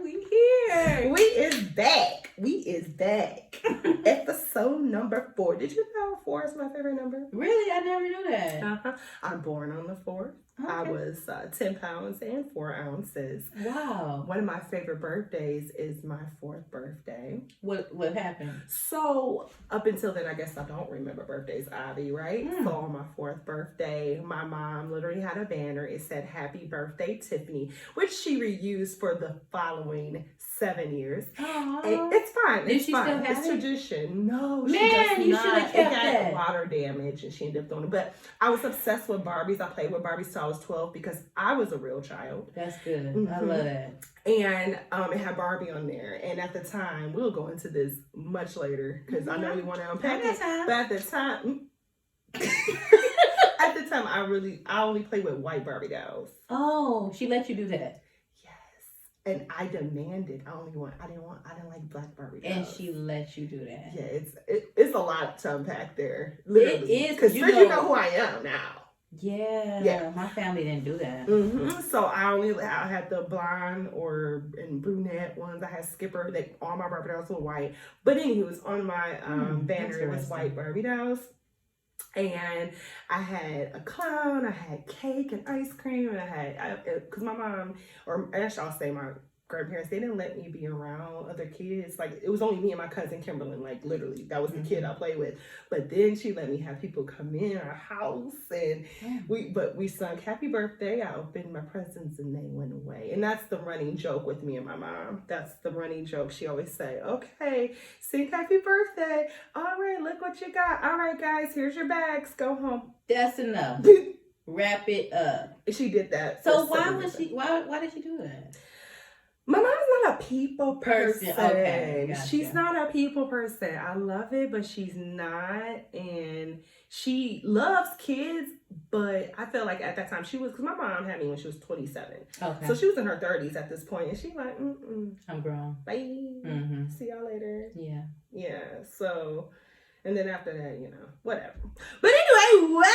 We here. We is back. We is back. Episode number 4. Did you know 4 is my favorite number? Really? I never knew that. Uh-huh. I'm born on the 4th. Okay. I was 10 pounds and 4 ounces. Wow. One of my favorite birthdays is my 4th birthday. What happened? So up until then, I guess I don't remember birthdays, Ivy, right? So on my 4th birthday, my mom literally had a banner. It said, "Happy birthday, Tiffany," which she reused for the following 7 years. And it's fine. Did she fine. still have it's it? tradition. No, Man, she does you not. should have kept it got that. water damage, and she ended up throwing it. But I was obsessed with Barbies. I played with Barbies till I was 12 because I was a real child. That's good. Mm-hmm. I love that. And it had Barbie on there. And at the time, we'll go into this much later because I know you want to unpack it. But at the time, I only played with white Barbie dolls. Oh, she let you do that. And I demanded. I didn't like black Barbie dolls. And she let you do that. Yeah, it's a lot to unpack there. Literally. It is. Because you know who I am now. Yeah. My family didn't do that. Mm-hmm. So I had the blonde and brunette ones. I had Skipper. All my Barbie dolls were white. But anywho, on my banner, it was white Barbie dolls. And I had a clown, I had cake and ice cream, and because my mom, or actually I'll say my grandparents, they didn't let me be around other kids. Like, it was only me and my cousin Kimberlyn, like, literally, that was the kid I played with. But then she let me have people come in our house, and we sung happy birthday. I opened my presents and they went away. And that's the running joke with me and my mom. That's the running joke. She always say, "Okay, sing happy birthday. All right, look what you got. All right, guys, here's your bags. Go home." That's enough. Wrap it up. She did that. So why did she do that? My mom's not a people person. Okay, gotcha. She's not a people person. I love it, but she's not. And she loves kids, but I feel like at that time because my mom had me when she was 27. Okay. So she was in her 30s at this point, and she's like, I'm grown. Bye. Mm-hmm. See y'all later. Yeah. Yeah. So, and then after that, whatever. But anyway, welcome.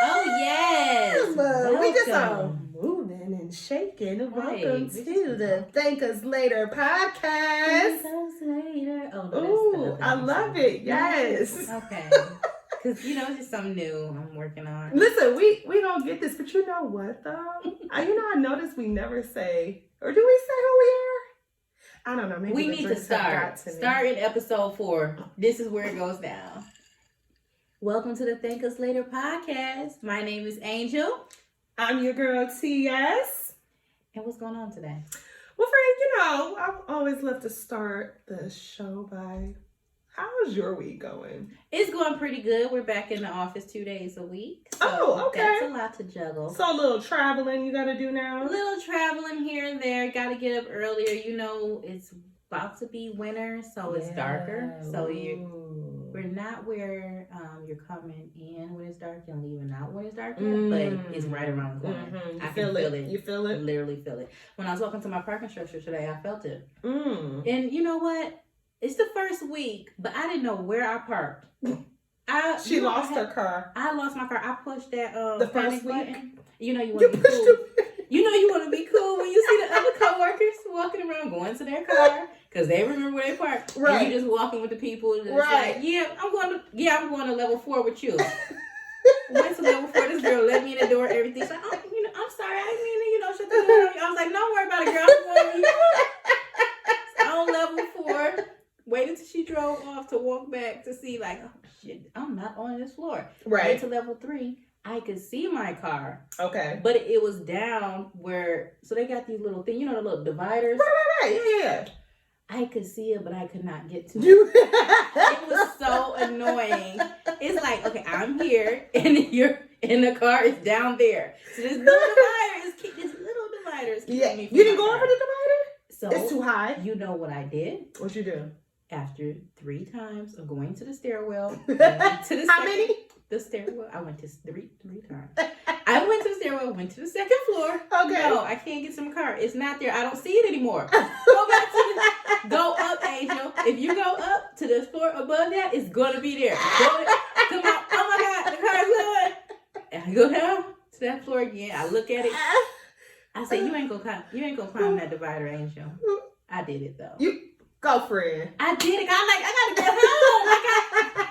Oh, yes. We just are moving and shaking. Right. Welcome to the Thank Us Later podcast. Thank Us Later. Oh, I love it. Yes. Okay. Because, it's just something new I'm working on. Listen, we don't get this, but you know what, though? I noticed we never say, or do we say who we are? I don't know. Maybe we need to start. Start in episode 4. This is where it goes down. Welcome to the Thank Us Later podcast. My name is Angel. I'm your girl, T.S. And what's going on today? Well, friend, I always love to start the show by, how's your week going? It's going pretty good. We're back in the office 2 days a week. So okay. That's a lot to juggle. So a little traveling you got to do now? A little traveling here and there. Got to get up earlier. It's about to be winter, so it's darker. So we're not where you're coming in when it's dark and leaving out when it's dark yet, but it's right around the corner. I can feel it. You feel it? Literally feel it. When I was walking to my parking structure today, I felt it. And you know what? It's the first week, but I didn't know where I parked. She lost her car. I lost my car. I pushed that the first week. Button. You want to be cool. You want to be cool when you see the other coworkers walking around going to their car because they remember where they parked. Right. And you just walking with the people. And right. Like, I'm going to level 4 with you. Went to level 4. This girl let me in the door. Everything's like, I'm sorry. I didn't mean to, shut the door on you. I was like, don't worry about it, girl. I'm on level 4. Waited till she drove off to walk back to see, like, oh shit, I'm not on this floor. Right. Went to level 3. I could see my car. Okay. But it was down so they got these little things, the little dividers. Right. Yeah. I could see it, but I could not get to it. It was so annoying. It's like, okay, I'm here, and the car is down there. So this little divider is keeping me from You didn't go over the divider? So it's too high? You know what I did? What'd you do? After 3 times of going to the stairwell. How many? The stairwell. I went to three times. I went to the stairwell, went to the second floor. Okay. No, I can't get to my car. It's not there. I don't see it anymore. Go up, Angel. If you go up to the floor above that, it's gonna be there. Come on. Oh my God, the car's going. And I go down to that floor again. I look at it. I said, you ain't gonna climb that divider, ain't you? I did it though. You go, friend. I did it. I gotta get home.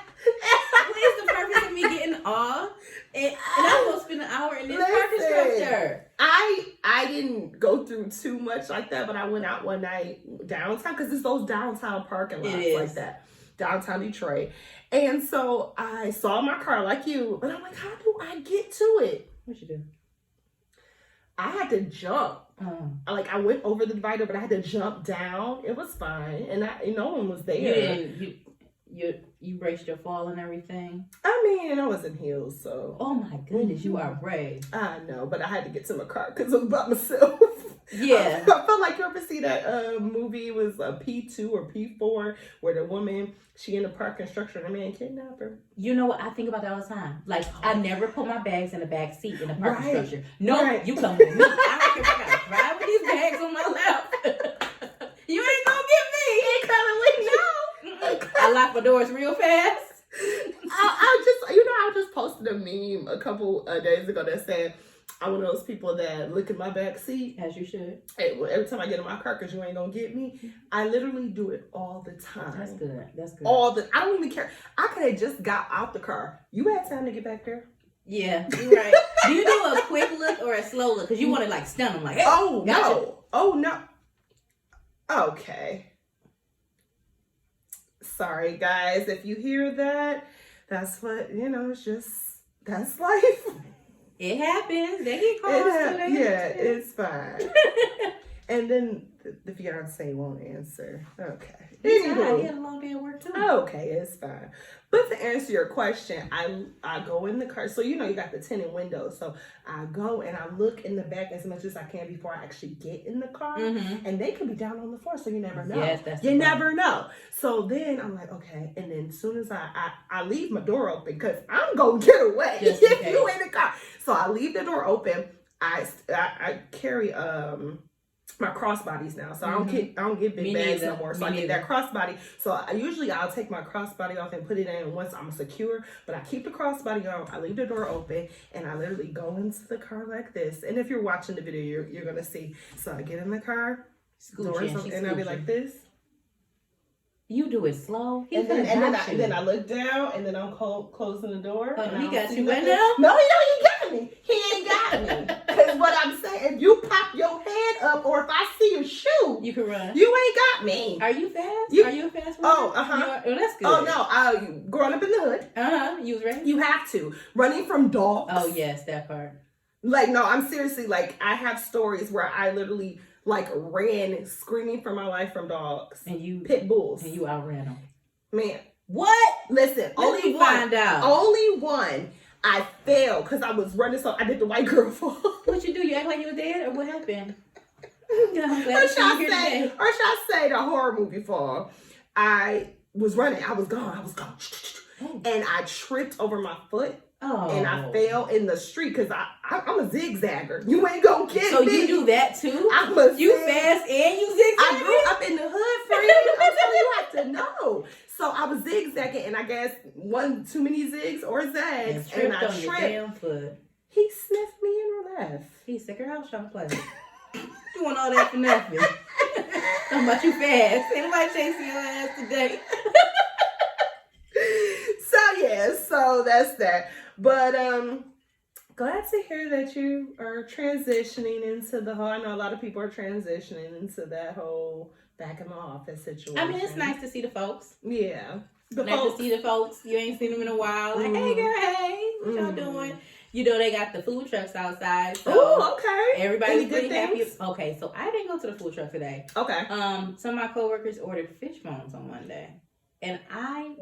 What is the purpose of me getting off? And I'm gonna spend an hour in this parking structure. I didn't go through too much like that, but I went out one night downtown because it's those downtown parking lots like that. Downtown Detroit. And so I saw my car like you, but I'm like, how do I get to it? What you do? I had to jump. I went over the divider, but I had to jump down. It was fine, and no one was there. You braced your fall and everything. I mean, I was in heels, so. Oh my goodness, you are brave. I know, but I had to get to my car because I was by myself. Yeah. I felt like you ever see that movie, it was P2 or P4, where the woman, she in the parking structure and the man kidnapped her. You know what? I think about that all the time. Like, I never put my bags in the back seat in the parking structure. No, you come with me. I don't care if I gotta drive with these bags on my lap. You ain't gonna get me. You ain't coming with me. No. I lock my doors real fast. I just posted a meme a couple days ago that said, I'm one of those people that look at my back seat. As you should. Every time I get in my car, because you ain't gonna get me. I literally do it all the time. That's good. I don't even care. I could have just got out the car. You had time to get back there? Yeah, you're right. Do you do a quick look or a slow look? Because you want to like stun them like, hey, no. Oh, no. Okay. Sorry, guys. If you hear that, that's what, that's life. It happens. They get calls today. Yeah, it's fine. And then the fiance won't answer. Okay. He had a long day at work too. Okay, it's fine. But to answer your question, I go in the car. So you got the tinted windows. So I go and I look in the back as much as I can before I actually get in the car. Mm-hmm. And they could be down on the floor, so you never know. Yes, you never know. So then I'm like, okay. And then as soon as I leave my door open because I'm gonna get away if you in the car. So I leave the door open. I carry my crossbodies now, so I don't get big bags no more. So I get that crossbody. So I'll take my crossbody off and put it in once I'm secure. But I keep the crossbody on. I leave the door open, and I literally go into the car like this. And if you're watching the video, you're gonna see. So I get in the car, and I'll be like this. You do it slow. And then I look down, and then I'm closing the door. And he got you right now? No, he got me. He ain't got me. Because what I'm saying, if you pop your head up, or if I see a shoe, you can run. You ain't got me. Are you fast? Are you a fast runner? Oh, Oh, that's good. Oh no, growing up in the hood. You was ready? You have to running from dogs. Oh yes, that part. Like no, I'm seriously like I have stories where I literally ran screaming for my life from dogs and pit bulls and you outran them. Man, what? Listen, only one. I failed because I was running, so I did the white girl fall. What you do? You act like you were dead, or what happened? Or should I say the horror movie fall? I was running. I was gone. And I tripped over my foot. Oh. And I fell in the street because I'm a zigzagger. You ain't gonna get me. So you do that too? You fast and you zigzag? I grew up in the hood, friend. I'm telling you, you have to know. So I was zigzagging, and I guess one too many zigs or zags, and I tripped. Your damn foot. He sniffed me and left. He sick her house trying to play. You want all that for nothing? Talking about you fast. Ain't nobody chasing your ass today. So that's that. But glad to hear that you are transitioning into the whole. I know a lot of people are transitioning into that whole back in the office situation. I mean, it's nice to see the folks. Yeah. To see the folks. You ain't seen them in a while. Like, hey girl, hey, what y'all doing? They got the food trucks outside. So oh, okay. Everybody's pretty happy. Okay, so I didn't go to the food truck today. Okay. Some of my coworkers ordered fish bones on Monday. And I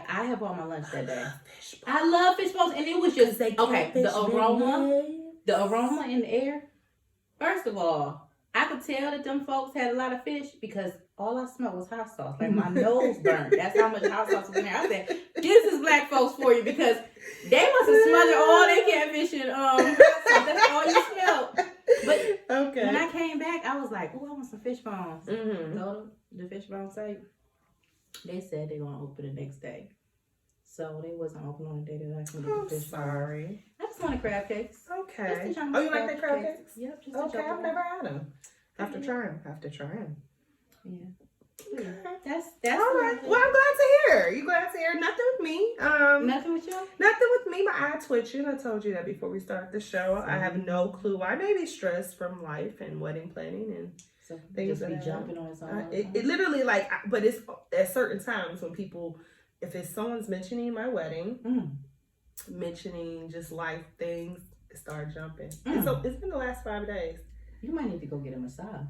had bought my lunch that day. I love fish bones, and it was just the aroma in the air. First of all, I could tell that them folks had a lot of fish because all I smelled was hot sauce. Like my nose burned. That's how much hot sauce was in there. I said, "This is black folks for you," because they must have smothered all their catfish in hot sauce. That's all you smelled. But when I came back, I was like, "Oh, I want some fish bones." Mm-hmm. Go to the fish bone site. They said they're gonna open the next day. So they wasn't open on the day that I can get the fish. Sorry. I just wanted crab cakes. Okay. Oh, you like the crab cakes? Yep. Just okay, I've never had them. Have to try them. Yeah. Okay. That's all right. Well, I'm glad to hear. You glad to hear? Nothing with me. Nothing with you? Nothing with me. My eye twitching. I told you that before we start the show. I have no clue. I may be stressed from life and wedding planning and things. Just be jumping on its own. It literally but it's at certain times when people, if it's someone's mentioning my wedding, mentioning just life things, it start jumping. And so it's been the last 5 days. You might need to go get a massage.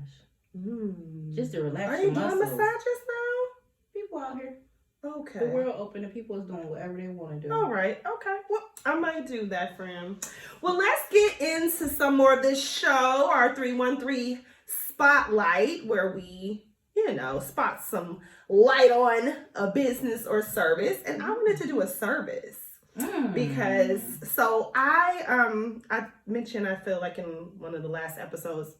Just to relax Are your you doing muscles. massages now? People out here. Okay. The world open and people is doing whatever they want to do. All right. Okay. Well, I might do that, friend. Well, let's get into some more of this show, our 313 Spotlight, where we, spot some light on a business or service. And I wanted to do a service. Because I mentioned, I feel like in one of the last episodes,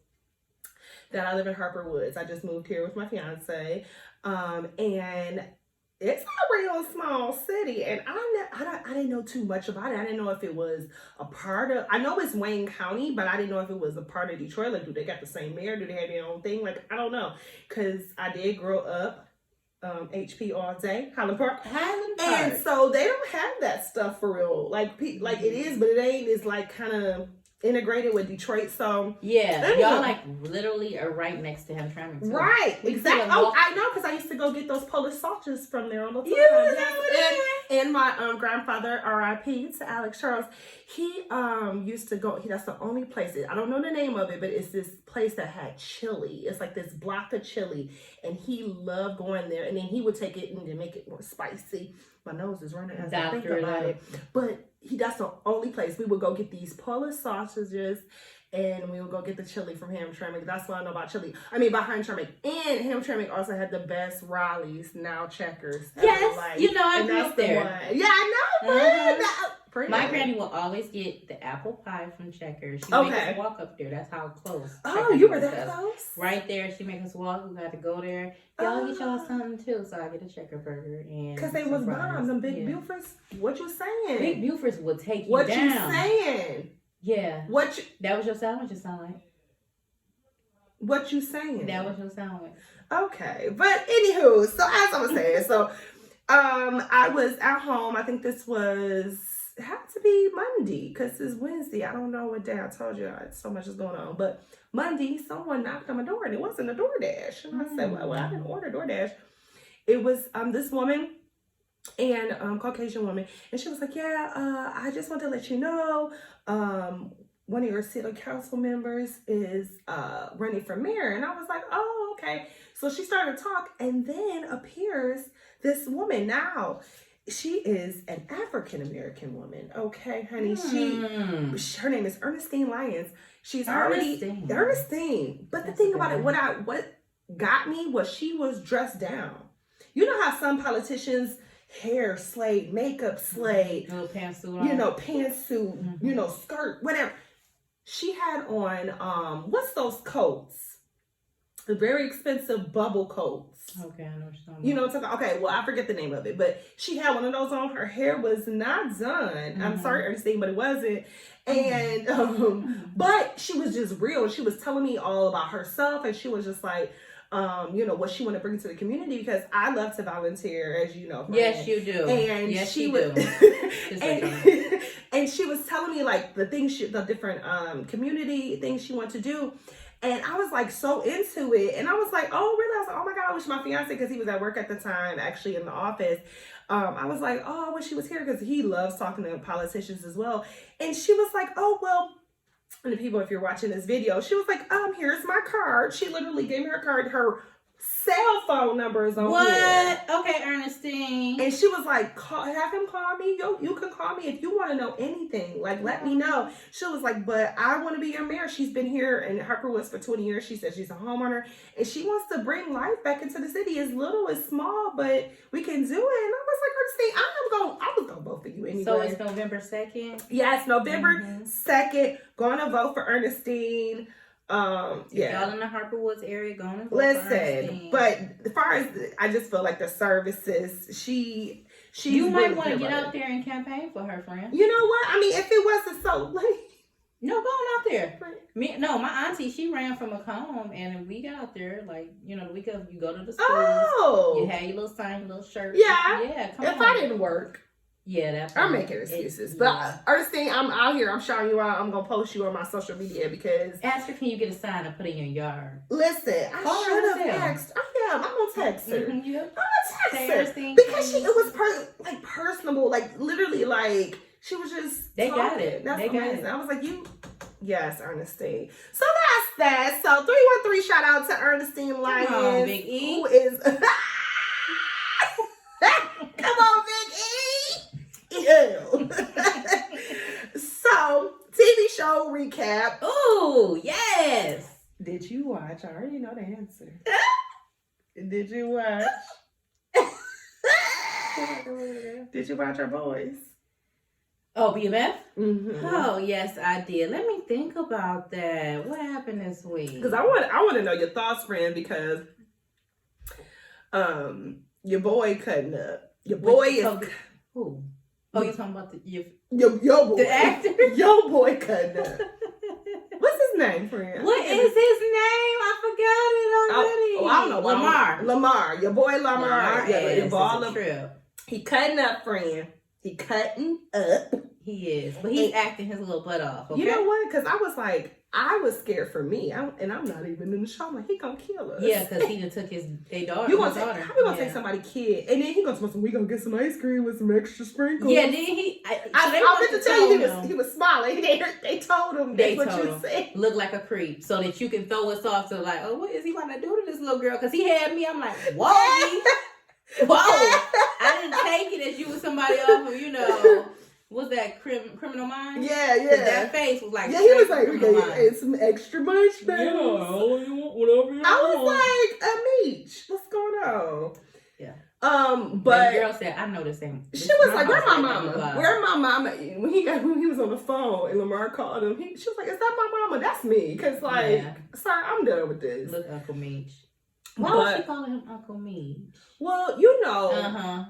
that I live in Harper Woods. I just moved here with my fiance, and it's a real small city. And I didn't know too much about it. I didn't know if it was a part of. I know it's Wayne County, but I didn't know if it was a part of Detroit. Like, do they got the same mayor? Do they have their own thing? Like, I don't know, because I did grow up. HP all day, Highland Park. And so they don't have that stuff for real. Like it is, but it ain't. It's like kind of integrated with Detroit. So y'all like literally are right next to Hamtramck. Right, exactly. Oh, I know, because I used to go get those Polish sausages from there all the time. And my grandfather, R.I.P. to Alex Charles, he used to go. That's the only place. I don't know the name of it, but it's this place that had chili. It's like this block of chili, and he loved going there. And then he would take it and then make it more spicy. My nose is running as I think about it. But that's the only place we would go get these Polish sausages, and we would go get the chili from Hamtramck. That's what I know about chili. I mean, about Hamtramck. And Hamtramck also had the best Raleigh's, now Checkers. Yes, I grew up there. Yeah, I know. My granny will always get the apple pie from Checkers. She make us walk up there. That's how close. Oh, you were that close? Right there. She make us walk. We got to go there. Y'all get y'all something too. So I get a Checker burger. Because they was bombs. Them Big Buford's. What you saying? Big Buford's will take you down. What you saying? Yeah. That was your sandwich, it sound like. What you saying? That was your sandwich. Okay. But anywho, so as I was saying, I was at home. I think this had to be Monday, because it's Wednesday. I don't know what day. I told you so much is going on. But Monday, someone knocked on my door, and it wasn't a DoorDash. And I said, well, I didn't order DoorDash. It was this woman, and Caucasian woman, and she was like, I just want to let you know, one of your city council members is running for mayor. And I was like, oh, okay. So she started to talk, and then appears this woman. Now she is an African American woman, okay, honey. Her name is Ernestine Lyons. She's Ernestine. But the thing about it, what got me was she was dressed down. You know how some politicians, hair slayed, makeup slayed, pantsuit, pantsuit, skirt, whatever. She had on what's those coats? The very expensive bubble coats. Okay, I know what you're talking about. You know what I'm talking about? Okay, well, I forget the name of it, but she had one of those on. Her hair was not done. I'm sorry, Ernestine, but it wasn't. And but she was just real. She was telling me all about herself, and she was just like, what she wanted to bring to the community, because I love to volunteer, as you know. Yes, you do. And yes, she was, and she was telling me like the different community things she wanted to do. And I was like so into it. And I was like, oh, really? I was like, oh my God, I wish my fiance, because he was at work at the time, actually in the office. I was like, oh, I wish he was here, because he loves talking to politicians as well. And she was like, oh, well, and the people, if you're watching this video, she was like, here's my card. She literally gave me her card. Her cell phone number is on here. What? Okay, Ernestine. And she was like, have him call me. You can call me if you want to know anything. Like, let me know. She was like, but I want to be your mayor. She's been here in Harper Woods for 20 years. She said she's a homeowner, and she wants to bring life back into the city. As little, as small, but we can do it. And I was like, Ernestine, I was gonna vote for you anyway. So it's November 2nd? Yes, November 2nd. Gonna vote for Ernestine. Y'all in the Harper Woods area, going to vote for listen, Ernestine. But as far as I just feel like the services, she You might want to get out there and campaign for her, friend. You know what? I mean, if it wasn't so late. No, go on out there. My auntie, she ran from Macomb, and we got out there, like, you know, the week of, you go to the schools, you had your little sign, little shirt. Yeah, come on. If I didn't work, I'm making excuses. But Ernestine, I'm out here, I'm showing you out, I'm going to post you on my social media because... Ask her, can you get a sign and put it in your yard? Listen, I should have asked. I'm going to text her. Mm-hmm, I'm going to text her. Because it was personable, like, literally, like... She was just They talking. Got it. That's they amazing. Got it. I was like, yes, Ernestine. So that's that. So 313 shout out to Ernestine Lyons. Come on, Big E. Who is Come on, Big E. Ew. So, TV show recap. Oh, yes. Did you watch? I already know the answer. Did you watch? Did you watch Our Boys? Oh, BMF? Mm-hmm. Oh, yes, I did. Let me think about that. What happened this week? Because I want to know your thoughts, friend, because your boy cutting up. Your boy is... Who? Oh, you talking about your boy. The actor? Your boy cutting up. What's his name, friend? What is his name? I forgot it already. I don't know. Lamar. Your boy Lamar. Your boy He cutting up, friend. He cutting up. He is. But he's acting his little butt off, okay? You know what? Because I was scared for me. And I'm not even in the show. I'm like, he gonna kill us. Yeah, because he done took their daughter. How we gonna take somebody's kid? And then he gonna tell us, we gonna get some ice cream with some extra sprinkles. Yeah, then he... I meant to tell you, he was smiling. They told him that's what you said. Look like a creep so that you can throw us off to like, oh, what is he want to do to this little girl? Because he had me. I'm like, whoa, whoa. I didn't take it as you was somebody off of, you know... Was that Criminal Minds? Yeah. That face was like... Yeah, he was like, okay, some extra munch, baby. Yeah, whatever you want. I was like, Meech, what's going on? Yeah. But... the girl said, I know this ain't... She was like, where's my mama? Where's my mama? When he was on the phone and Lamar called him, she was like, is that my mama? That's me. Because, sorry, I'm done with this. Look, Uncle Meech. Why was she calling him Uncle Meech? Well, you know why?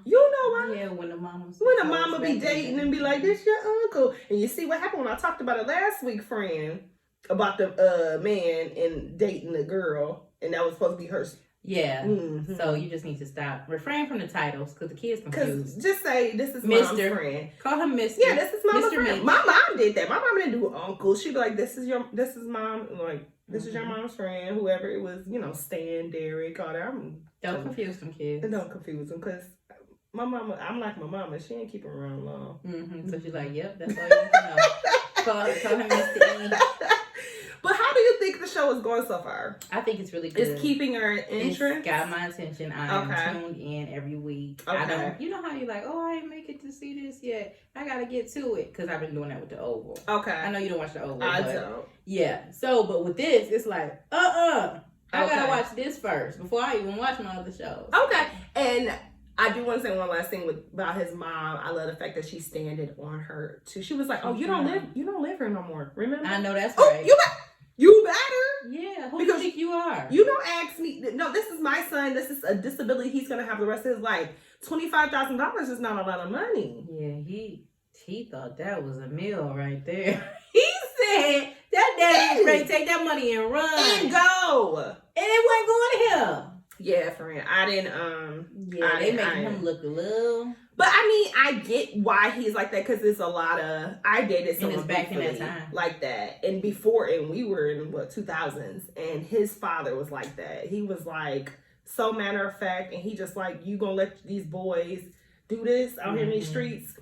Yeah, when the mama be dating and be like, this your uncle. And you see what happened when I talked about it last week, friend, about the man and dating the girl. And that was supposed to be her. Yeah. Mm-hmm. So you just need to stop. Refrain from the titles because the kids confused. Just say, this is Mom's friend. Call him Mr. Yeah, this is Mama's friend. My mom did that. My mom didn't do uncle. She'd be like, this is mom. Like, this is your mom's friend, whoever it was, Stan, Derek, all that. Don't confuse them kids. Don't confuse them, because my mama, I'm like my mama, she ain't keep around long. Mm-hmm. So she's like, yep, that's all you need to know. Call him Mr. E. But how do you think the show is going so far? I think it's really good. It's keeping her interest? It's got my attention. I'm tuned in every week. Okay. You know how you're like, oh, I ain't make it to see this yet. I got to get to it because I've been doing that with the Oval. Okay. I know you don't watch the Oval. I don't. Yeah. So, but with this, it's like, I got to watch this first before I even watch my other shows. Okay. And I do want to say one last thing about his mom. I love the fact that she standed on her too. She was like, "Oh, you don't live here no more. Remember?" I know that's right. You better. Yeah. Who do you think you are? You don't ask me. No, this is my son. This is a disability he's gonna have the rest of his life. $25,000 is not a lot of money. Yeah, he thought that was a meal right there. He said that daddy is ready to take that money and run and go, and it wasn't going to him. Yeah, friend. I didn't. They making him look a little. But I mean, I get why he's like that because there's a lot of. I dated someone back in that time like that, and before, and we were in 2000s, and his father was like that. He was like so matter of fact, and he just like, you gonna let these boys do this out here in these streets?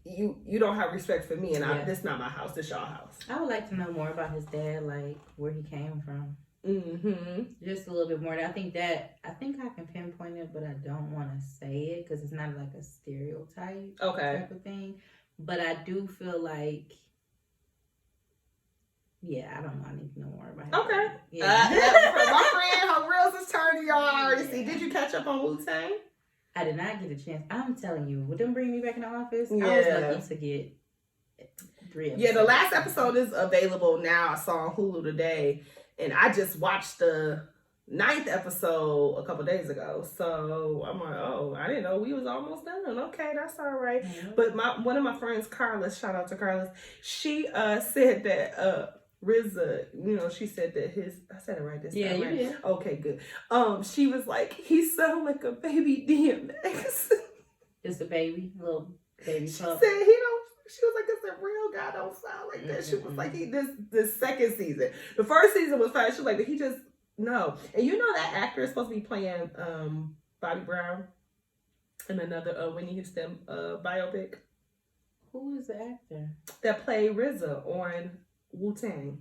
You don't have respect for me, and this not my house. This y'all house. I would like to know more about his dad, like where he came from. Mm-hmm. Just a little bit more. I think I can pinpoint it, but I don't want to say it because it's not like a stereotype type of thing. But I do feel like, I don't know. I need to know more about it. Okay. Yeah. My friend, her reels is turning, y'all already see. Did you catch up on Wu-Tang? I did not get a chance. I'm telling you, with them bringing me back in the office, I was lucky to get 3 episodes. Yeah, the last episode is available now. I saw on Hulu today. And I just watched the 9th episode a couple days ago. So I'm like, oh, I didn't know we was almost done. Okay, that's all right. Mm-hmm. But one of my friends, Carlos, shout out to Carlos, she said that RZA, she said that I said it right this time. Yeah, you did. Okay, good. She was like, he sound like a baby DMX. Just a baby, little baby pup. She said she was like, it's a real guy, don't sound like that. She was like, this second season. The first season was fine. She was like, but he just, no. And that actor is supposed to be playing Bobby Brown in another Whitney Houston biopic. Who is the actor? That played RZA on Wu-Tang.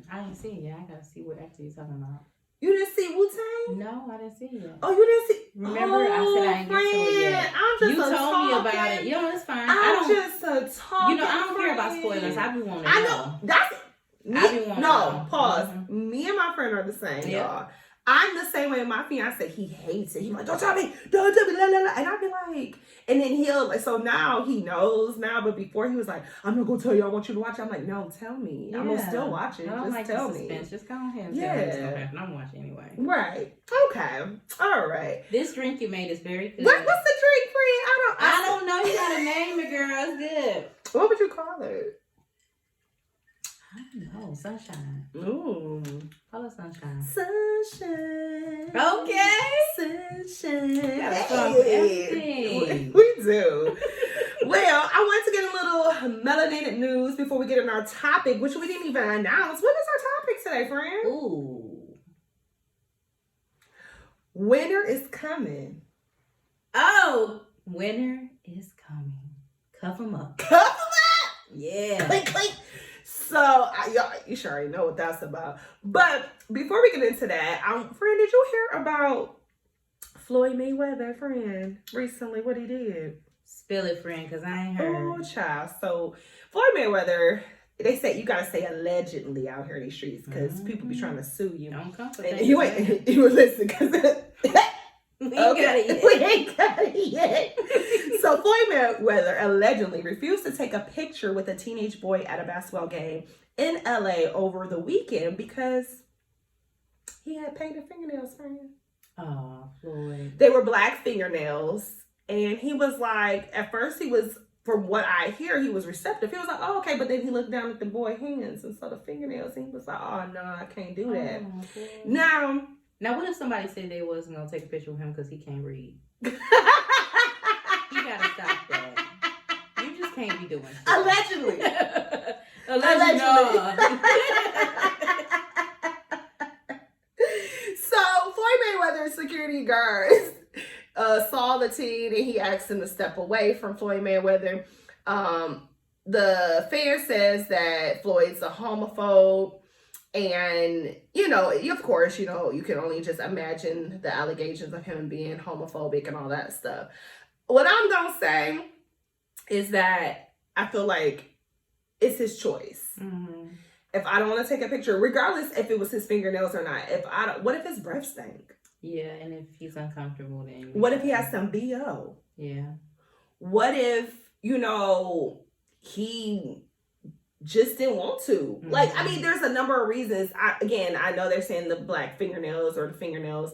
I didn't see it yet. I gotta see what actor you're talking about. You didn't see Wu-Tang? No, I didn't see it yet. Oh, you didn't see? Remember, I said I didn't get to it yet. You told me about it. It's fine. I'm just a talking. I don't care about spoilers. I be wanting to know. Pause. Mm-hmm. Me and my friend are the same, y'all. I'm the same way with my fiance. He hates it. He's like, don't tell me, la, la, la. And I'd be like, and then he'll, so now he knows now, but before he was like, I'm not going to tell you, I want you to watch it. I'm like, no, tell me. I'm going to still watch it. Just tell me. Just go ahead and tell me what's going to happen. I'm watching anyway. Right. Okay. All right. This drink you made is very good. What's the drink, friend? I don't know. You got to name it, girl. It's good. What would you call it? I don't know. Sunshine. Ooh. Call it Sunshine. Sunshine. Okay. Sunshine. Hey. We do. Well, I want to get a little melanated news before we get in our topic, which we didn't even announce. What is our topic today, friend? Ooh. Winter is coming. Oh, winter is coming. Cuff them up. Cuff them up? Yeah. Clink, clink. So, you sure already know what that's about. But before we get into that, friend, did you hear about Floyd Mayweather, friend, recently, what he did? Spill it, friend, because I ain't heard. Oh, child. So, Floyd Mayweather, they say you got to say allegedly out here in these streets because people be trying to sue you. Don't come for that. You listen, because... We ain't got it yet. We ain't got it yet. So Floyd Mayweather allegedly refused to take a picture with a teenage boy at a basketball game in LA over the weekend because he had painted fingernails, friend. Oh, Floyd. They were black fingernails. And he was like, at first he was, from what I hear, he was receptive. He was like, oh, okay. But then he looked down at the boy's hands and saw the fingernails. And he was like, oh, no, I can't do that. Oh, Now, what if somebody said they wasn't going to take a picture with him because he can't read? You got to stop that. You just can't be doing shit. Allegedly. Allegedly. So, Floyd Mayweather's security guards saw the teen and he asked him to step away from Floyd Mayweather. The fan says that Floyd's a homophobe. And, of course, you can only just imagine the allegations of him being homophobic and all that stuff. What I'm going to say is that I feel like it's his choice. Mm-hmm. If I don't want to take a picture, regardless if it was his fingernails or not, what if his breath stank? Yeah, and if he's uncomfortable, then... What if he has some BO? Yeah. What if, he... just didn't want to. Mm-hmm. There's a number of reasons. I know they're saying the black fingernails or the fingernails,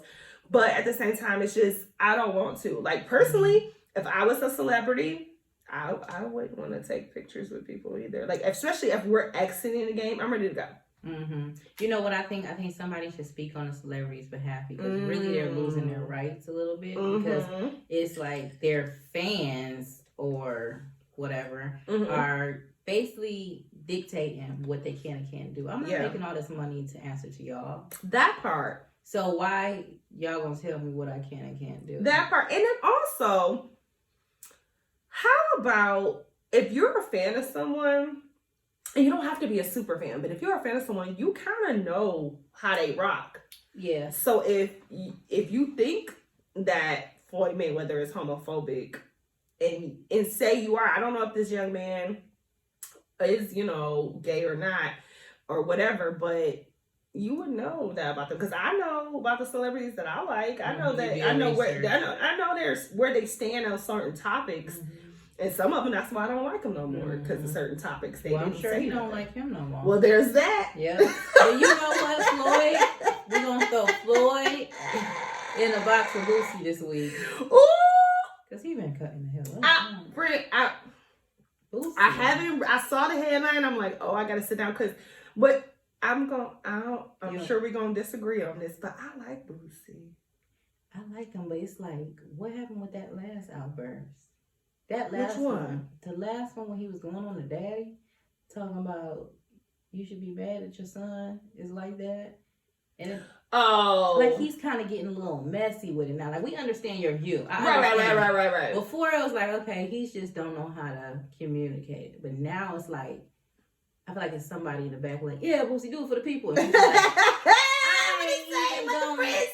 but at the same time, it's just, I don't want to. Personally, if I was a celebrity, I wouldn't want to take pictures with people either. Especially if we're exiting the game, I'm ready to go. Mm-hmm. You know what I think? I think somebody should speak on the celebrity's behalf because really they're losing their rights a little bit because it's like their fans or whatever are basically dictating what they can and can't do. I'm not making all this money to answer to y'all. That part. So why y'all gonna tell me what I can and can't do? That part. And then also, how about if you're a fan of someone, and you don't have to be a super fan, but if you're a fan of someone, you kind of know how they rock. Yeah. So if you think that Floyd Mayweather is homophobic, and say you are, I don't know if this young man is, gay or not, or whatever, but you would know that about them because I know about the celebrities that I like. I know that I know where they stand on certain topics, and some of them that's why I don't like them no more because of certain topics. I'm sure you don't like him no more. Well, there's that. Yeah. But you know what, Floyd? We're gonna throw Floyd in a box of Boosie this week. Ooh! Because he been cutting the hell up. I saw the headline. I'm like, oh, I got to sit down. But I'm sure we're going to disagree on this, but I like Boosie. I like him, but it's like, what happened with that last outburst? That last Which one? The last one when he was going on to Daddy, talking about you should be mad at your son is like that. And like he's kind of getting a little messy with it now. Like we understand your view. Right. Before it was like, okay, he's just don't know how to communicate. But now it's like, I feel like it's somebody in the back like, yeah, Boosie, do it for the people. And he's like,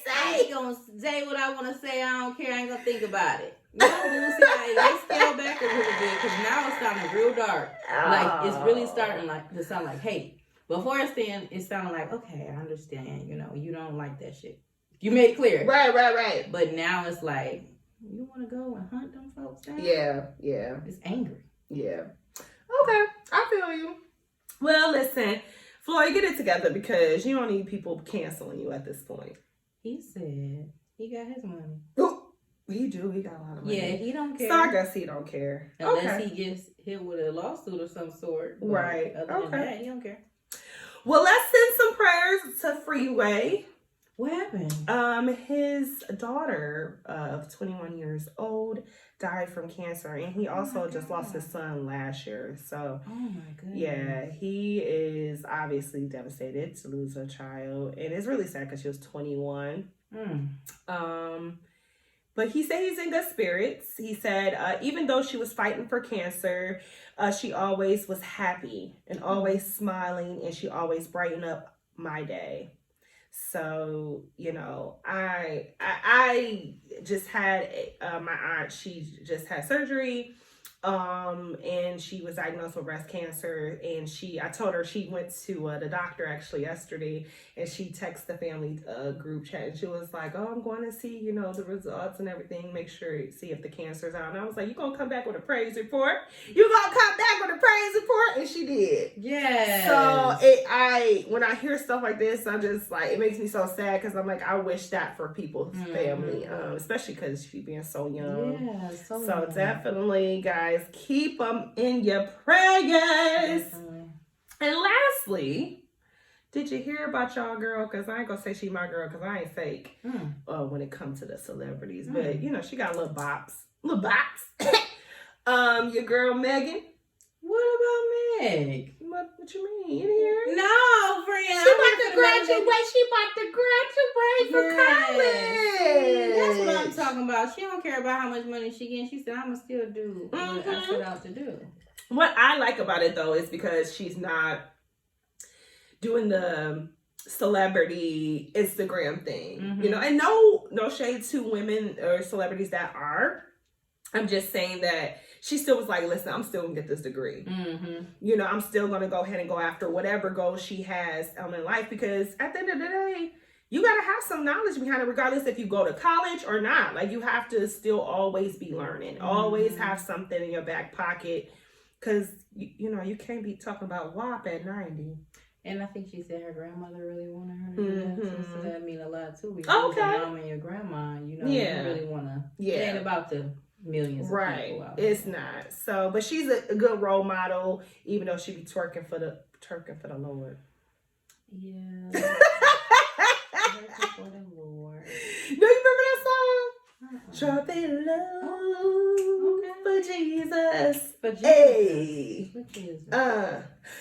I ain't gonna say what I want to say. I don't care. I ain't gonna think about it. No, Boosie, like, let's scale back a little bit because now it's sounding real dark. Like it's really starting like to sound like hate. Before it sounded like, okay, I understand. You know, you don't like that shit. You made it clear. Right. But now it's like, you want to go and hunt them folks down? Yeah. It's angry. Yeah. Okay, I feel you. Well, listen, Floyd, get it together because you don't need people canceling you at this point. He said he got his money. Ooh, he do. He got a lot of money. Yeah, he don't care. So I guess he don't care. Unless he gets hit with a lawsuit of some sort. Right. Other than that, he don't care. Well, let's send some prayers to Freeway. What happened? His daughter of 21 years old died from cancer, and he also just lost his son last year. So, oh my goodness. Yeah, he is obviously devastated to lose a child, and it's really sad because she was 21. But he said he's in good spirits. He said even though she was fighting for cancer, she always was happy and always smiling, and she always brightened up my day. So, you know, I just had my aunt, she just had surgery, and she was diagnosed with breast cancer, and I told her she went to the doctor actually yesterday, and she texted the family group chat, and she was like, oh, I'm going to see, you know, the results and everything, make sure, see if the cancer's out. And I was like, you gonna come back with a praise report? You gonna come back with a praise report? And she did. Yeah. So when I hear stuff like this, I'm just like, it makes me so sad, because I'm like, I wish that for people's family, especially because she being so young. Yeah, so young. Definitely, guys, keep them in your prayers. Definitely. And lastly, did you hear about y'all girl? Because I ain't gonna say she my girl, because I ain't fake when it comes to the celebrities. But, you know, she got little bops. Your girl Megan. What about Meg? What you mean? You didn't hear it? No, friend. She about to graduate. She about to graduate from college. That's what I'm talking about. She don't care about how much money she getting. She said, I'ma still do what I set out to do. What I like about it, though, is because she's not doing the celebrity Instagram thing. You know, and no shade to women or celebrities that are. I'm just saying that she still was like, listen, I'm still gonna get this degree. You know, I'm still gonna go ahead and go after whatever goal she has in life, because at the end of the day, you gotta have some knowledge behind it, regardless if you go to college or not. Like, you have to still always be learning, always have something in your back pocket, because you know, you can't be talking about WAP at 90. And I think she said her grandmother really wanted her to do that too, so that means a lot too. Because your mom and your grandma, you know, you really wanna. It ain't about the millions of people out there. It's not. So, but she's a good role model, even though she be twerking for the Lord. Yeah. Twerking for the Lord. Do you remember that song? Dropping low for Jesus. For Jesus. Hey. For Jesus.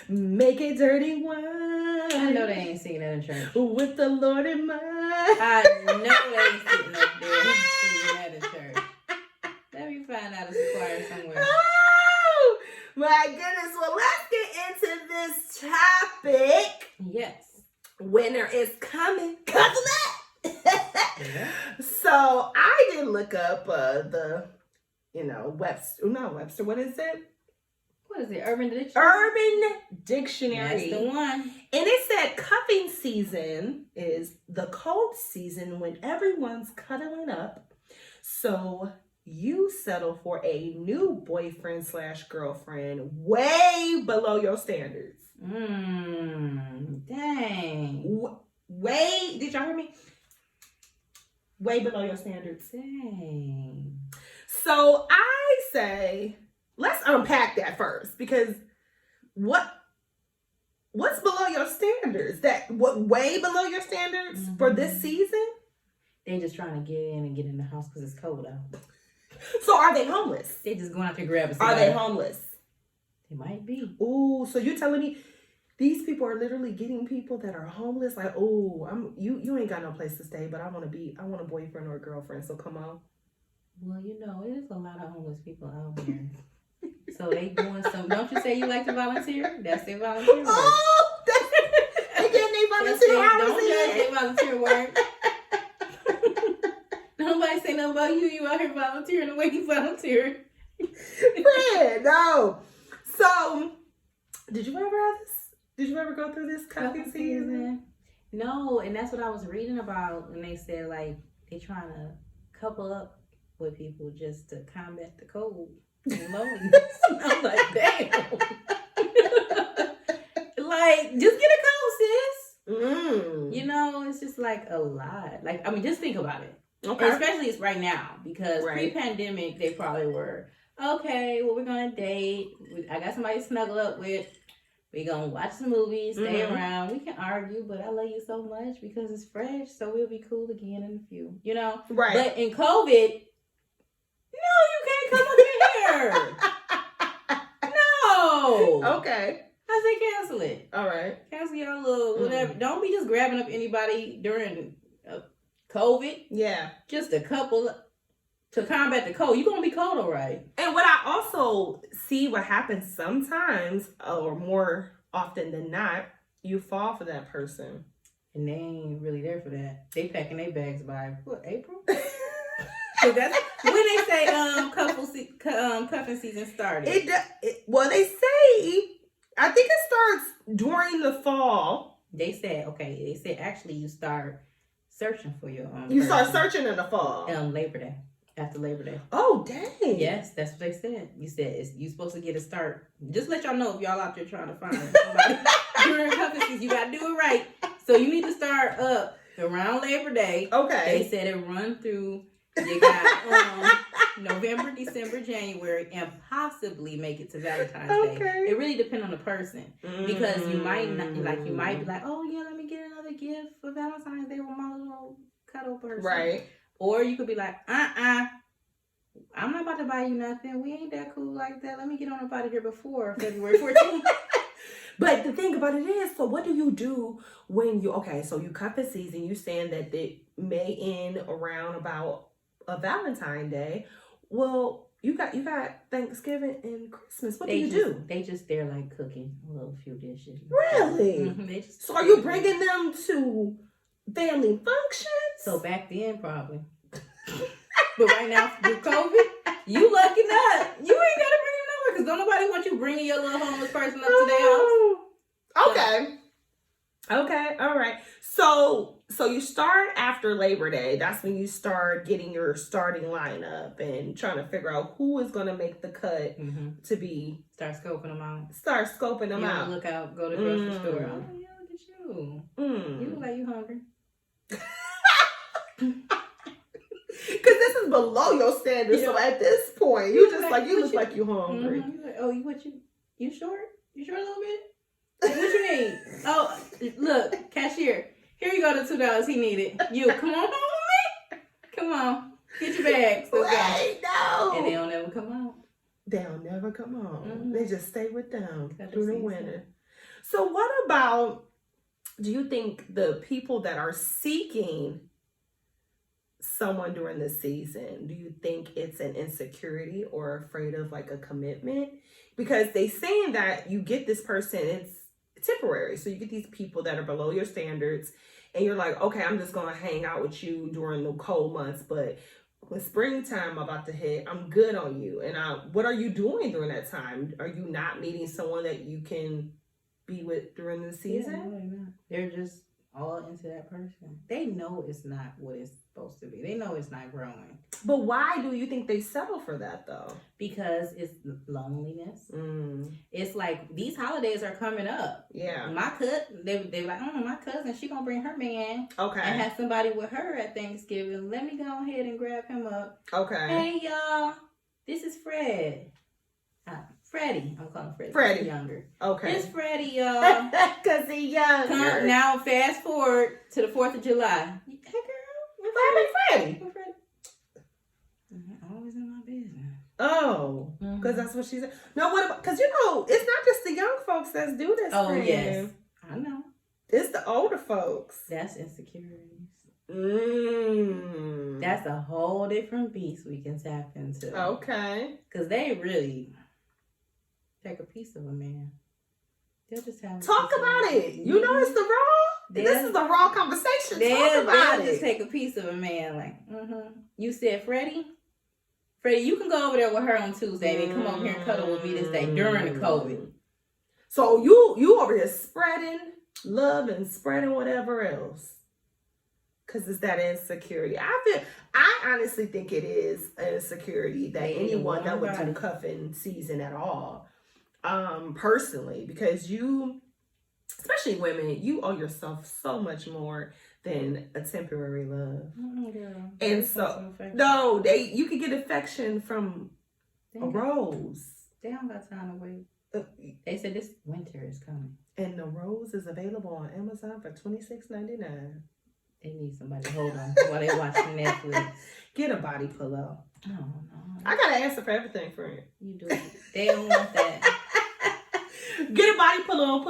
Make it dirty wine. I know they ain't singing that in church. With the Lord in mind. I know they ain't sitting up there singing that in church. Let me find out it's a choir somewhere. Oh, my goodness. Well, let's get into this topic. Yes. Winter is coming. Couple that. So I did look up the, you know, Webster. What is it? What is it? Urban Dictionary? Urban Dictionary. That's the one. And it said cuffing season is the cold season when everyone's cuddling up. So you settle for a new boyfriend/girlfriend way below your standards. Dang. Way, did y'all hear me? Way below your standards. Dang. So I say, let's unpack that first, because what's below your standards? What way below your standards for this season? They just trying to get in and get in the house because it's cold out. So are they homeless? They just going out there grabbing somebody. Are they homeless? They might be. Ooh, so you're telling me these people are literally getting people that are homeless? Like, oh, you ain't got no place to stay, but I want a boyfriend or a girlfriend. So come on. Well, it is a lot of homeless people out here. So they doing some. Don't you say you like to volunteer? That's their volunteer work. Oh, they getting their volunteer hours. Don't judge their volunteer work. Nobody say nothing about you. You out here volunteering the way you volunteer. Fred, no. So, did you ever have this? Did you ever go through this cuffing season? No, and that's what I was reading about when they said like they trying to couple up with people just to combat the cold and loneliness. I'm like, damn. Like, just get a cold, sis. It's just like a lot. Like, I mean, just think about it. Okay. And especially it's right now, because pre-pandemic they probably were, okay, well, we're gonna date. I got somebody to snuggle up with. We're gonna watch some movies, stay around. We can argue, but I love you so much because it's fresh, so we'll be cool again in a few. Right. But in COVID, no, you can't come up in here. No. Okay. I say cancel it. All right. Cancel your little whatever. Don't be just grabbing up anybody during COVID. Yeah. Just a couple to combat the cold. You're going to be cold, all right. And what I also see what happens sometimes, or more often than not, you fall for that person. And they ain't really there for that. They packing their bags by, April? So that's when they say cuffing season started. Well, they say, I think it starts during the fall. They said actually you start searching for your own. You start searching in the fall. Labor Day. After Labor Day. Oh, dang. Yes, that's what they said. You said you're supposed to get a start. Just let y'all know if y'all out there trying to find somebody during cuffing season, you got to do it right. So you need to start up around Labor Day. Okay. They said it run through, you got November, December, January, and possibly make it to Valentine's Day. It really depends on the person. Because you might not, you might be like, oh yeah, let me get another gift for Valentine's Day with my little cuddle person. Right. Or you could be like, I'm not about to buy you nothing. We ain't that cool like that. Let me get on up out of here before February 14th. But the thing about it is, so what do you do when so you cuffing season, you saying that they may end around about a Valentine's Day. Well, you got Thanksgiving and Christmas. What do you do? They just, they're like cooking a little few dishes. Really? So are you bringing them to family functions? So back then, probably. But right now, with COVID, you lucky not. You ain't got to bring it nowhere because don't nobody want you bringing your little homeless person up to their house. Okay. Okay. All right. So you start after Labor Day. That's when you start getting your starting lineup and trying to figure out who is going to make the cut to be. Start scoping them out. Look out. Go to the grocery store. Oh, yeah, look at you. You look like you hungry. Because this is below your standards. Yeah. So at this point, you look like you hungry. Oh, you short? You short a little bit? What you need? Oh, look, cashier. Here you go, the $2 he needed. You come on home with me. Come on, get your bags. Wait, no. And they don't ever come out. They'll never come on. They just stay with them through the winter. So what about? Do you think the people that are seeking someone during the season, do you think it's an insecurity or afraid of like a commitment? Because they saying that you get this person, it's temporary. So you get these people that are below your standards and you're like, okay, I'm just going to hang out with you during the cold months. But when springtime about to hit, I'm good on you. And what are you doing during that time? Are you not meeting someone that you can be with during the season? Yeah, no, they're just all into that person. They know it's not what it's supposed to be. They know it's not growing. But why do you think they settle for that though? Because it's loneliness. It's like these holidays are coming up. Yeah. My cousin, they were like, my cousin, she gonna bring her man. Okay. And have somebody with her at Thanksgiving. Let me go ahead and grab him up. Okay. Hey y'all, this is Fred. Freddie. I'm calling Freddie. Freddie. He's younger. Okay. It's Freddie, y'all. Because he's younger. Now, fast forward to the 4th of July. Hey, girl. What happened to Freddie? Always in my business. Oh. Because that's what she said. No, what about... Because, it's not just the young folks that do this. Oh, yes. I know. It's the older folks. That's insecurities. That's a whole different beast we can tap into. Okay. Because they really... take a piece of a man. They'll just have talk about it. You know it's the raw. This is the raw conversation. Talk about it. Just take a piece of a man. Like, you said, Freddie, you can go over there with her on Tuesday and then come over here and cuddle with me this day during the COVID. So you over here spreading love and spreading whatever else. Because it's that insecurity. I honestly think it is an insecurity that anyone that would do cuffing season at all. Personally, because you, especially women, you owe yourself so much more than a temporary love. Girl. And so, you could get affection from a rose. They don't got time to wait. They said this winter is coming. And the rose is available on Amazon for $26.99. They need somebody to hold on while they watching Netflix. Get a body pillow. Oh, no. I got an answer for everything, friend. You do. They don't want that. Get a body pillow and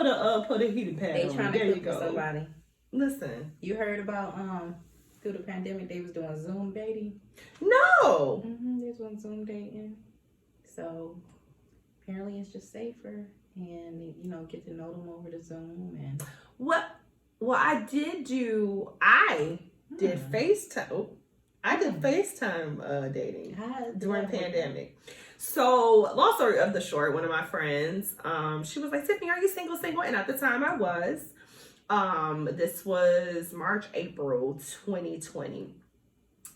put a heating pad they on. trying to cook for somebody. Listen. You heard about through the pandemic they was doing Zoom dating? No. They was doing Zoom dating. So apparently it's just safer and get to know them over the Zoom and I did FaceTime. I did FaceTime dating during pandemic. So, long story of the short, one of my friends, she was like, Tiffany, are you single? And at the time I was. This was March, April 2020.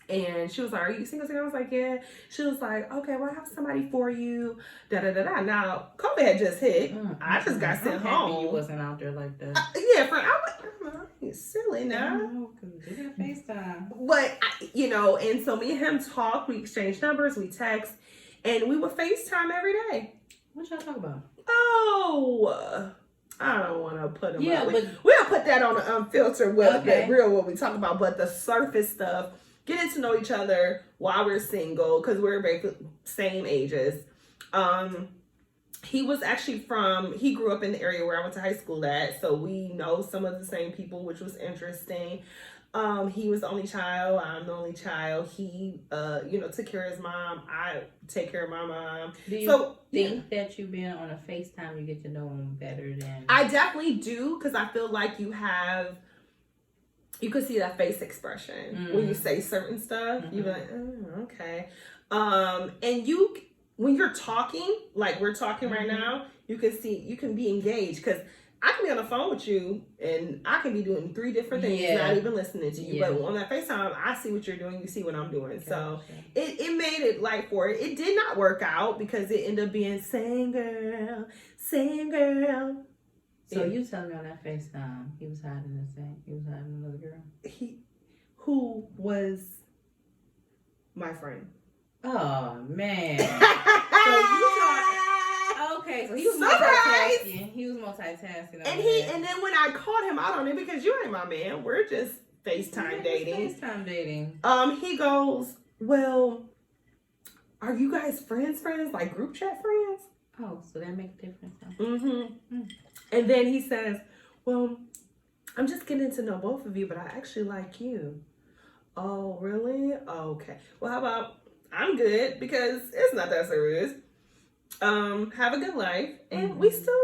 And she was like, are you single? I was like, yeah. She was like, okay, well, I have somebody for you. Da-da-da-da. Now, COVID had just hit. I just got sent home. You wasn't out there like that. Yeah, friend. You're silly now. Do that FaceTime. But, and so me and him talked. We exchanged numbers. We text. And we would FaceTime every day. What y'all talk about? Oh, I don't want to put them up. But we'll put that on the unfiltered, real what we talk about. But the surface stuff, getting to know each other while we're single, because we're same ages. He was actually he grew up in the area where I went to high school at. So we know some of the same people, which was interesting. He was the only child. I'm the only child. He, took care of his mom. I take care of my mom. Do you think that you being on a FaceTime, you get to know him better than... I definitely do, because I feel like you could see that face expression when you say certain stuff. You're like, oh, okay. And when you're talking, like we're talking right now, you can be engaged, because I can be on the phone with you and I can be doing 3 different things, not even listening to you. But on that FaceTime, I see what you're doing. You see what I'm doing. So it made it like for it. It did not work out because it ended up being same girl. So you telling me on that FaceTime, he was hiding another girl? Who was my friend. Oh, man. Okay, so he was multitasking. And then when I called him out on it, because you ain't my man, we're just FaceTime dating. He goes, well, are you guys friends? Like group chat friends? Oh, so that makes a difference. Huh? And then he says, well, I'm just getting to know both of you, but I actually like you. Oh, really? Okay. Well, how about I'm good, because it's not that serious. Have a good life, and we still,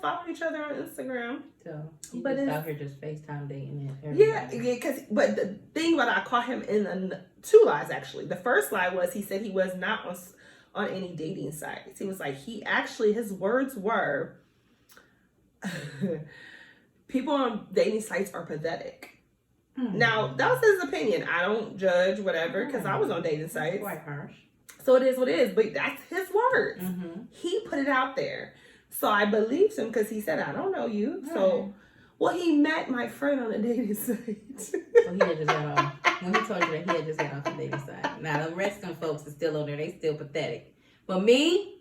follow each other on Instagram. So, but just out here just FaceTime dating and everybody. But the thing about I caught him in 2 lies actually. The first lie was he said he was not on any dating sites. He was like his words were, people on dating sites are pathetic. Now, that's his opinion. I don't judge whatever because I was on dating sites. That's quite harsh. So it is what it is, but that's his words. He put it out there. So I believed him because he said, I don't know you. So, well, he met my friend on a dating site. Well, he had just got off. When he told you that, he had just got off the dating site. Now, the rest of them folks are still on there. They still pathetic. But me,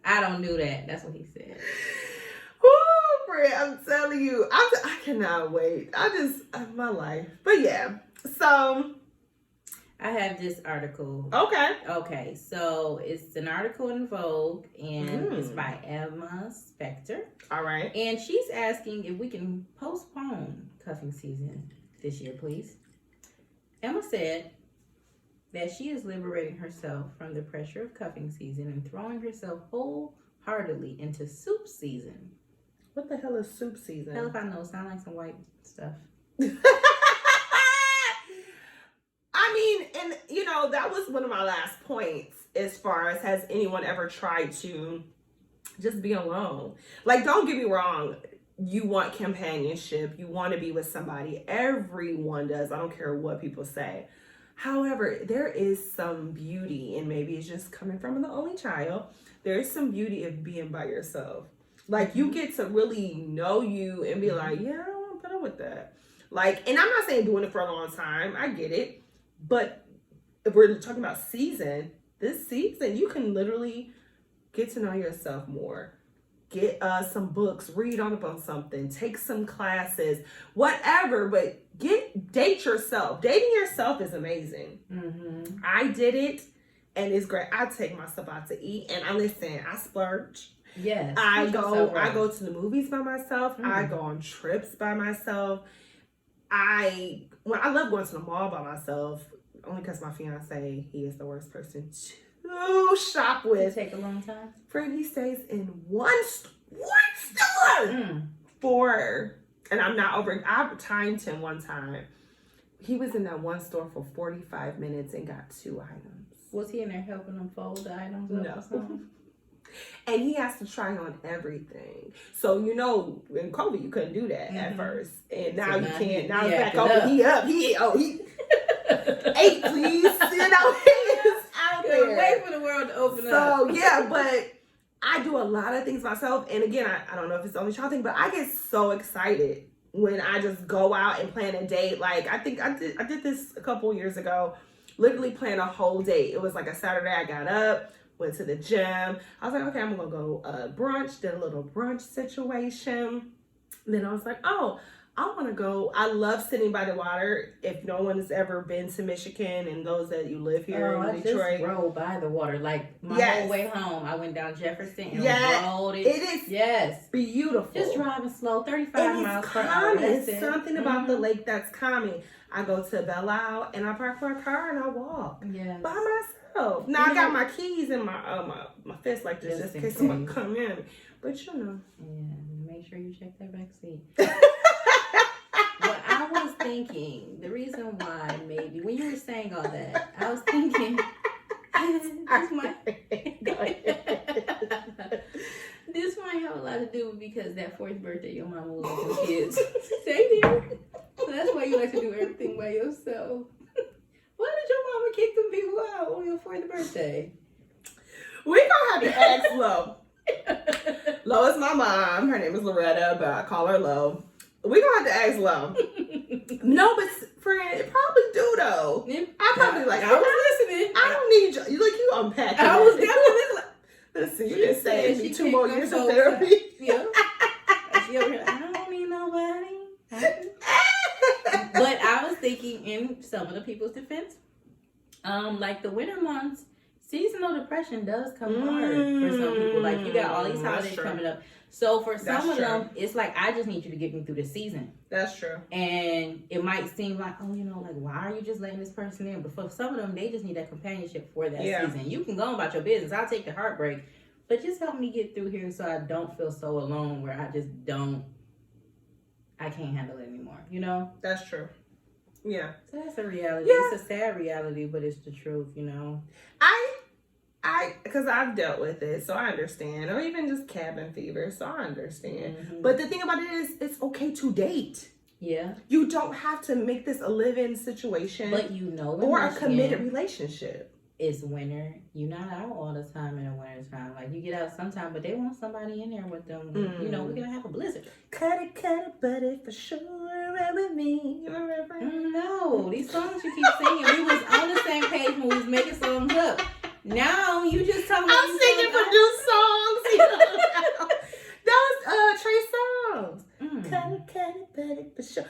I don't do that. That's what he said. Oh, Fred, I'm telling you. I cannot wait. My life. But yeah, so... I have this article. Okay. So it's an article in Vogue, and it's by Emma Spector. All right. And she's asking if we can postpone cuffing season this year, please. Emma said that she is liberating herself from the pressure of cuffing season and throwing herself wholeheartedly into soup season. What the hell is soup season? Hell if I know. Sound like some white stuff. I mean, and you know, that was one of my last points as far as has anyone ever tried to just be alone? Like, don't get me wrong. You want companionship. You want to be with somebody. Everyone does. I don't care what people say. However, there is some beauty, and maybe it's just coming from the only child. There is some beauty of being by yourself. Like, you get to really know you and be like, yeah, I don't want to put up with that. Like, and I'm not saying doing it for a long time. I get it. But if we're talking about this season, you can literally get to know yourself more. Get some books, read on something, take some classes, whatever. But date yourself. Dating yourself is amazing. I did it, and it's great. I take myself out to eat, and I splurge. Yes. I go to the movies by myself. I go on trips by myself. I love going to the mall by myself, only because my fiance, he is the worst person to shop with. Does it take a long time? Friend, he stays in one store and I'm not over. I timed him one time. He was in that one store for 45 minutes and got 2 items. Was he in there helping them fold the items up or something? And he has to try on everything. So, you know, in COVID, you couldn't do that at first. And now you can. Now it's back open. He ate, please. You know, he's out there. Wait for the world to open up. So, yeah, but I do a lot of things myself. And again, I don't know if it's the only child thing, but I get so excited when I just go out and plan a date. Like, I think I did this a couple years ago. Literally plan a whole date. It was like a Saturday. I got up. Went to the gym. I was like, okay, I'm gonna go brunch. Did a little brunch situation. Then I was like, oh, I want to go. I love sitting by the water. If no one has ever been to Michigan and those that you live here in Detroit. I just rode by the water. Like my whole way home, I went down Jefferson and rode it. It is beautiful. Just driving slow, 35 miles per hour. It's something about the lake that's calming. I go to Belle Isle and I park my car and I walk by myself. Now I got my keys in my fist like this just in case someone come in. But you know. Yeah, make sure you check that back seat. Well, I was thinking, the reason why maybe, when you were saying all that, I was thinking, this might have a lot to do because that 4th birthday, your mama was with the kids. Stay there. So that's why you like to do everything by yourself. Why did your mama kick them people out on your 4th birthday? We gonna have to ask Lo. Lo is my mom. Her name is Loretta, but I call her Lo. We gonna have to ask Lo. No, but friend, it probably do though. I probably like. I was listening. I don't need you. Like you unpacking. I was definitely listen. You just saved me 2 more years of therapy. Yeah. I don't need nobody. But I was thinking, in some of the people's defense, like the winter months, seasonal depression does come hard for some people. Like you got all these holidays coming up. So for some of them, it's like, I just need you to get me through the season. That's true. And it might seem like, oh, you know, like, why are you just letting this person in? But for some of them, they just need that companionship for that season. You can go on about your business. I'll take the heartbreak. But just help me get through here so I don't feel so alone where I can't handle it anymore, you know? That's true. Yeah. So that's a reality. Yeah. It's a sad reality, but it's the truth, you know? Because I've dealt with it, so I understand. Or even just cabin fever, so I understand. But the thing about it is, it's okay to date. Yeah. You don't have to make this a live-in situation. But you know, or a committed relationship. It's winter. You're not out all the time in the winter time. Like, you get out sometime, but they want somebody in there with them. You know, we're going to have a blizzard. Cut it, buddy, for sure. Ride with me. You remember? No, these songs you keep singing, we was on the same page when we was making songs up. Now, you just talking about I'm singing for new songs. You know? That was Trey Songz. Cut it, buddy, for sure.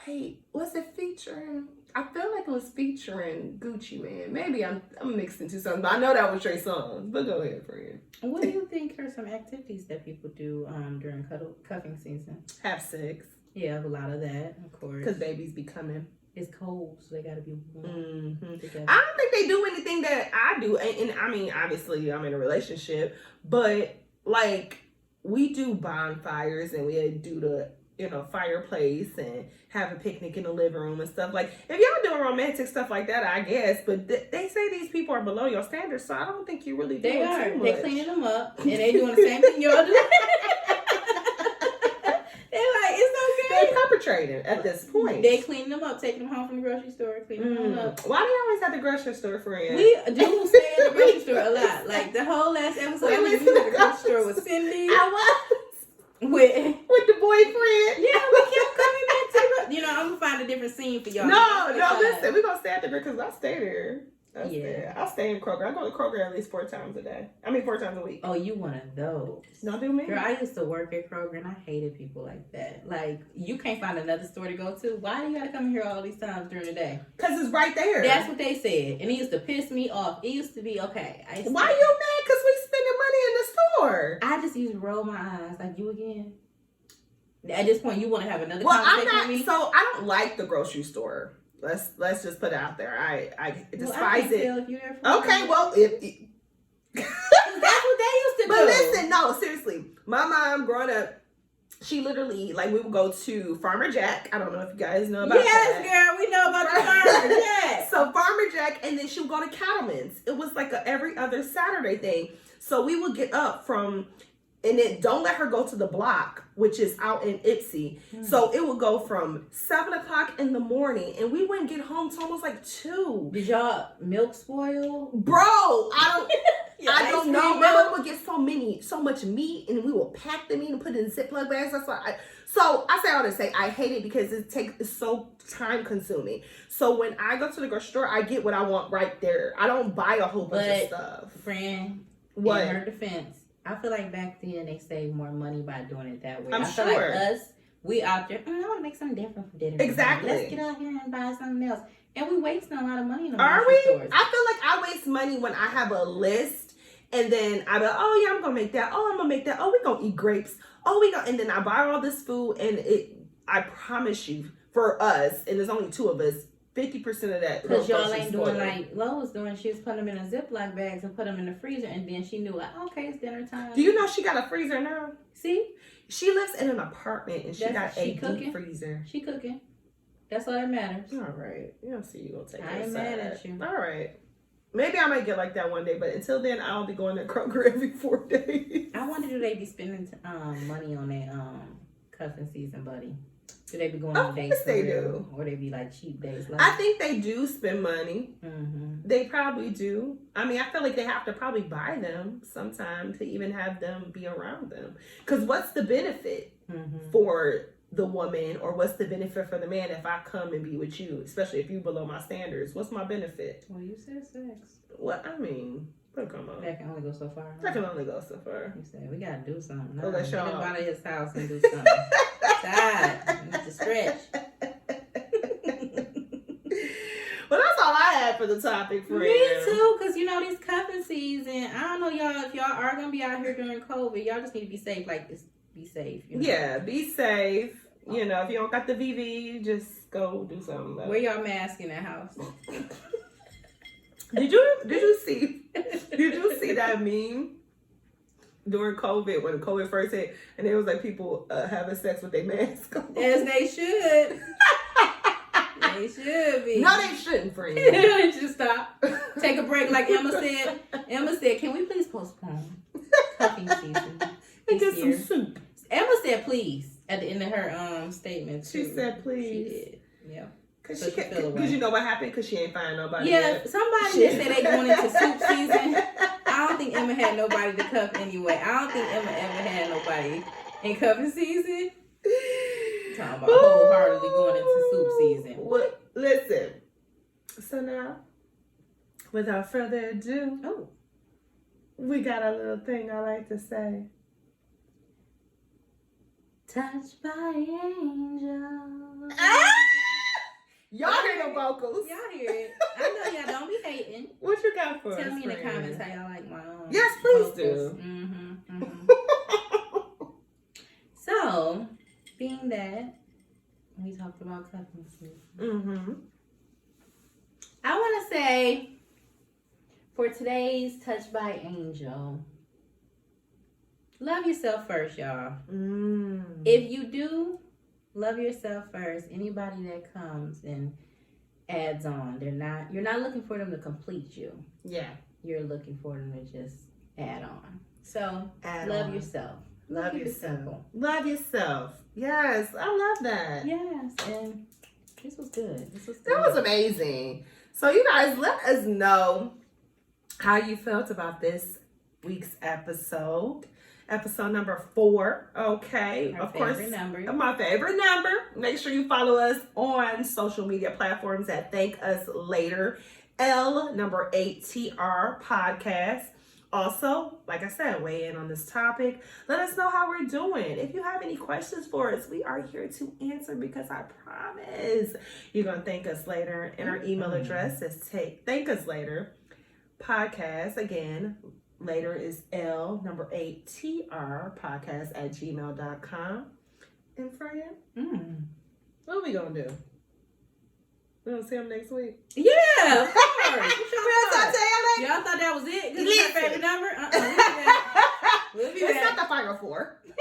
Wait, was it featuring? I feel like it was featuring Gucci Man. Maybe I'm mixing two songs, but I know that was Trey Songz. But go ahead, friend. What do you think are some activities that people do during cuffing season? Have sex. Yeah, a lot of that, of course. Because babies be coming. It's cold, so they gotta be warm. I don't think they do anything that I do. And I mean, obviously, I'm in a relationship. But, like, we do bonfires and we do the, fireplace and have a picnic in the living room and stuff. Like, if y'all doing romantic stuff like that, I guess. But they say these people are below your standards, so I don't think you really doing too much. They cleaning them up, and they doing the same thing y'all do. They're like, it's okay. They're perpetrating at this point. They cleaning them up, taking them home from the grocery store, cleaning them up. Why do you always have the grocery store, friend? We do stay at the grocery store a lot. Like, the whole last episode, we was at the grocery store with Cindy. I was. With the boyfriend. Yeah, we kept coming back to I'm gonna find a different scene for y'all. No, listen, we're gonna stay at the because I stay there. I stay in Kroger. I go to Kroger at least 4 times a week. Oh, you one of those. Don't do me. Girl, I used to work at Kroger and I hated people like that. Like, you can't find another store to go to. Why do you gotta come here all these times during the day? Because it's right there. That's what they said. And it used to piss me off. It used to be, okay. Why you mad? Because we spending money in the store. I just used to roll my eyes. Like, you again? At this point, you want to have another conversation with me? So I don't like the grocery store. Let's just put it out there. I despise it. If you're there for that's what they used to do. But listen, no, seriously. My mom growing up, she literally, like, we would go to Farmer Jack. I don't know if you guys know about that. Yes, girl, we know about the Farmer Jack. So Farmer Jack, and then she would go to Cattleman's. It was like a every other Saturday thing. So we would get up from, and then don't let her go to the block, which is out in Ipsy. So it would go from 7:00 in the morning, and we wouldn't get home till almost like 2. Did y'all milk spoil? Bro, I don't know. My mom would get so much meat, and we would pack the meat and put it in Ziploc bags. That's why I say all to say I hate it because it's so time consuming. So when I go to the grocery store, I get what I want right there. I don't buy a whole bunch of stuff. Friend, what? In her defense, I feel like back then they saved more money by doing it that way. I feel sure. like us, we out there, I want to make something different for dinner. Exactly. Let's get out here and buy something else. And we wasting a lot of money in the Are grocery we? stores. I feel like I waste money when I have a list and then I be like, oh yeah, I'm gonna make that. Oh, I'm gonna make that. Oh, we gonna eat grapes. Oh, and then I buy all this food and I promise you, for us, and there's only 2 of us, 50% of that. Because y'all ain't doing like Lo was doing. She was putting them in a Ziploc bags and put them in the freezer, and then she knew, like, okay, it's dinner time. Do you know she got a freezer now? See? She lives in an apartment and she got a deep freezer. She cooking. That's all that matters. All right. You don't see you gonna take I ain't mad at you. All right. Maybe I might get like that one day, but until then, I'll be going to Kroger every 4 days. I wonder, do they be spending money on their cuffing season, buddy? Do they be going on dates? They do. Or they be like cheap days? Like? I think they do spend money. Mm-hmm. They probably do. I mean, I feel like they have to probably buy them sometime to even have them be around them. Because what's the benefit for the woman, or what's the benefit for the man if I come and be with you, especially if you below my standards? What's my benefit? Well, you said sex. What I mean, but come on. That can only go so far. That can only go so far. You said we gotta do something. Oh, Get him out of his house and do something. God, you need to stretch. Well, that's all I had for the topic, friend. Me too, because these cuffing season. I don't know, y'all. If y'all are gonna be out here during COVID, y'all just need to be safe. Like, just be safe. Yeah, be safe. If you don't got the VV, just go do something. Wear your mask in the house. Did you see that meme during COVID, when COVID first hit, and it was like people having sex with their mask on? As they should. They They should be. No, they shouldn't, friend. Just stop. Take a break, like Emma said. Emma said, "Can we please postpone cuffing season and get year?" some soup. Emma said, "Please," at the end of her statement. She said, "Please." She did. Yeah. Cause you know what happened? Cause she ain't find nobody. Yeah, yet. somebody that said they going into soup season. I don't think Emma had nobody to cuff anyway. I don't think Emma ever had nobody in cuffing season. Talking about wholeheartedly going into soup season. Well, listen. So now, without further ado, we got a little thing I like to say. Touched by angels. Y'all hear the vocals. Y'all hear it. I know y'all don't be hating. What you got for us? Tell me in the comments how y'all like my Yes, please vocals. do. So, being that we talked about cuffing season, I want to say for today's Touched by Angel, love yourself first, y'all. If you do, love yourself first. Anybody that comes and adds on, you're not looking for them to complete you. Yeah. You're looking for them to just add on. So love yourself. Love yourself. Love yourself. Yes, I love that. Yes, and this was good. That was amazing. So you guys, let us know how you felt about this week's episode. Episode number 4. Okay. Of course, my favorite number. Make sure you follow us on social media platforms at Thank Us Later. number 8TR podcast. Also, like I said, weigh in on this topic. Let us know how we're doing. If you have any questions for us, we are here to answer because I promise you're going to thank us later. And our email address is Thank Us Later podcast. Again, later is number 8TR podcast at gmail.com. And Freya, what are we going to do? We're going to see them next week? Yeah, of course. Y'all thought that was it? This is your favorite number? We'll be back. It's not the final 4.